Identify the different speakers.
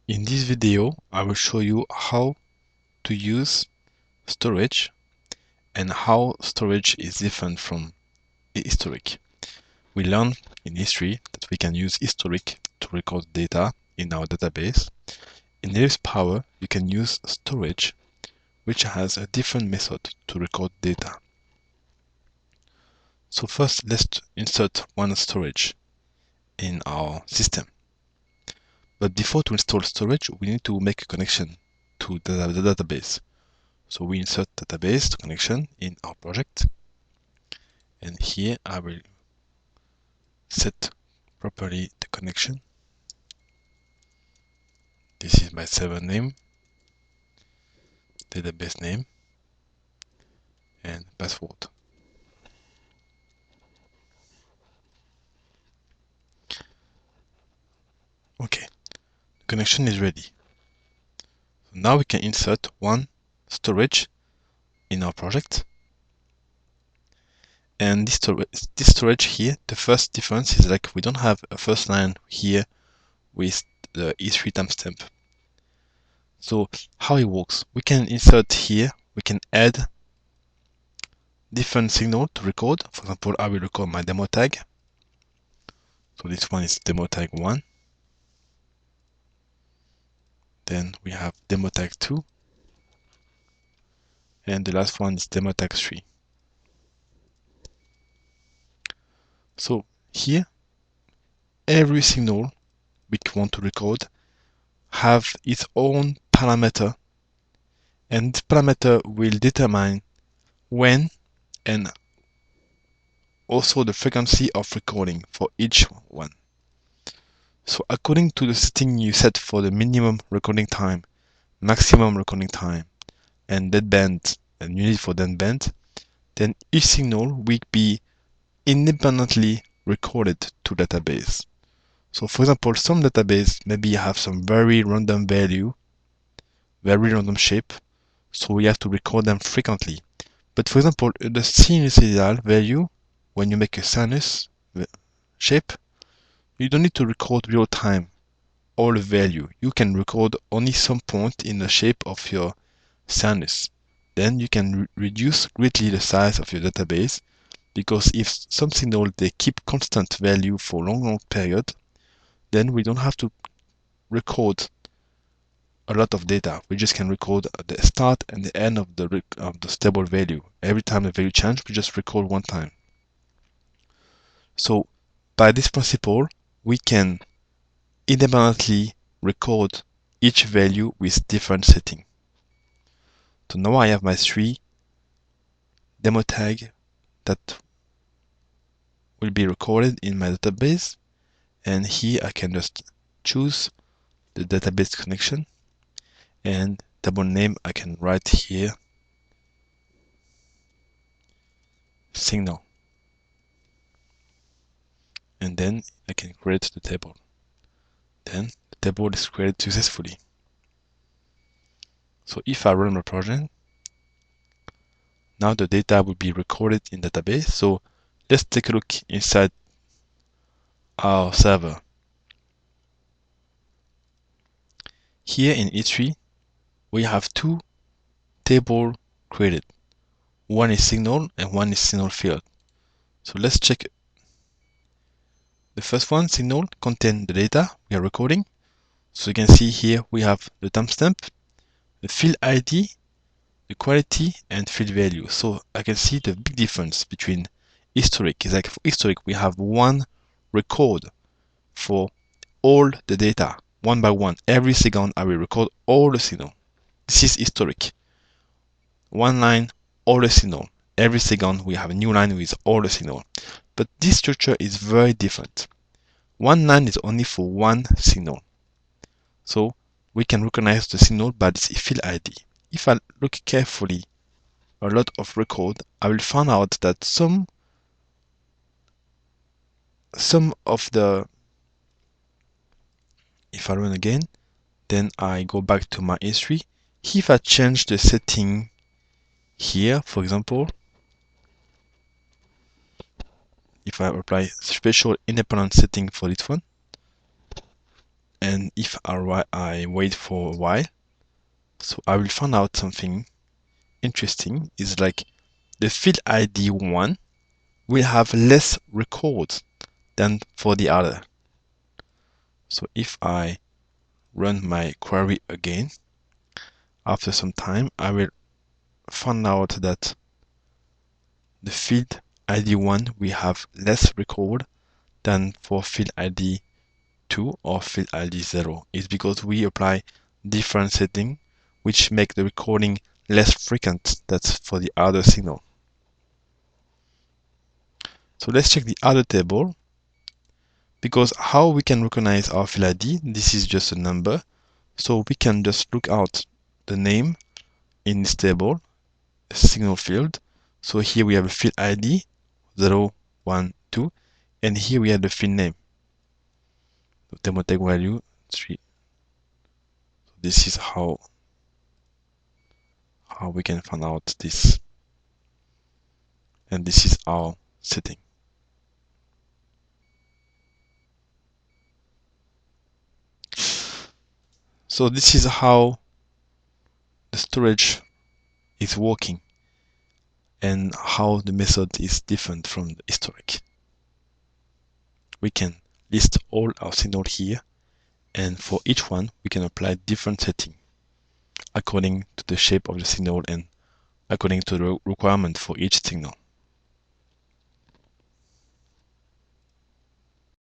Speaker 1: In this video, I will show you how to use storage and how storage is different from historic. We learned in history that we can use historic to record data in our database. In Elipse Power, you can use storage, which has a different method to record data. So first, let's insert one storage in our system. But before to install storage, we need to make a connection to the database. So we insert database connection in our project. And here I will set properly the connection. This is my server name, database name, and password. Okay, the connection is ready. So now we can insert one storage in our project. And this storage here, the first difference is like we don't have a first line here with the E3 timestamp. So how it works, we can insert here, we can add different signal to record. For example, I will record my demo tag. So this one is demo tag 1. Then we have demo tag 2. And the last one is demo tag 3. So here, every signal we want to record have its own parameter, and this parameter will determine when and also the frequency of recording for each one. So according to the setting you set for the minimum recording time, maximum recording time, and deadband, and you need for deadband, then each signal will be independently recorded to database. So for example, some database maybe have some very random value, very random shape, so we have to record them frequently. But for example, the sinusoidal value, when you make a sinus shape, you don't need to record real time all the value. You can record only some point in the shape of your sinus. Then you can reduce greatly the size of your database, because if some signal they keep constant value for long period, then we don't have to record a lot of data. We just can record the start and the end of the stable value. Every time the value change, we just record one time. So by this principle, we can independently record each value with different setting. So now I have my 3 demo tag that will be recorded in my database, and here I can just choose the database connection, and table name I can write here signal, and then I can create the table. Then the table is created successfully. So if I run my project, now the data will be recorded in database. So let's take a look inside our server. Here in E3, we have 2 tables created. One is signal and one is signal field. So let's check it. The first one, signal, contains the data we are recording. So you can see here we have the timestamp, the field ID, the quality, and field value. So I can see the big difference between historic. Is like for historic we have one record for all the data, one by one. Every second I will record all the signal. This is historic. One line, all the signal. Every second we have a new line with all the signal. But this structure is very different. One line is only for one signal. So we can recognize the signal by this field ID. If I look carefully a lot of record, I will find out that some of the, if I run again, then I go back to my history. If I change the setting here, for example, if I apply special independent setting for this one, and if I wait for a while, so I will find out something interesting is like the field ID 1 will have less records than for the other. So if I run my query again, after some time, I will find out that the field ID 1 will have less record than for field ID 2 or field ID 0. It's because we apply different settings which make the recording less frequent than for the other signal. So let's check the other table, because how we can recognize our field ID, this is just a number. So we can just look out the name in this table, signal field. So here we have a field ID 0, 1, 2, and here we have the field name. Demo tag value 3. This is how we can find out this. And this is our setting. So this is how the storage is working and how the method is different from the historic. We can list all our signals here, and for each one we can apply different settings according to the shape of the signal and according to the requirement for each signal.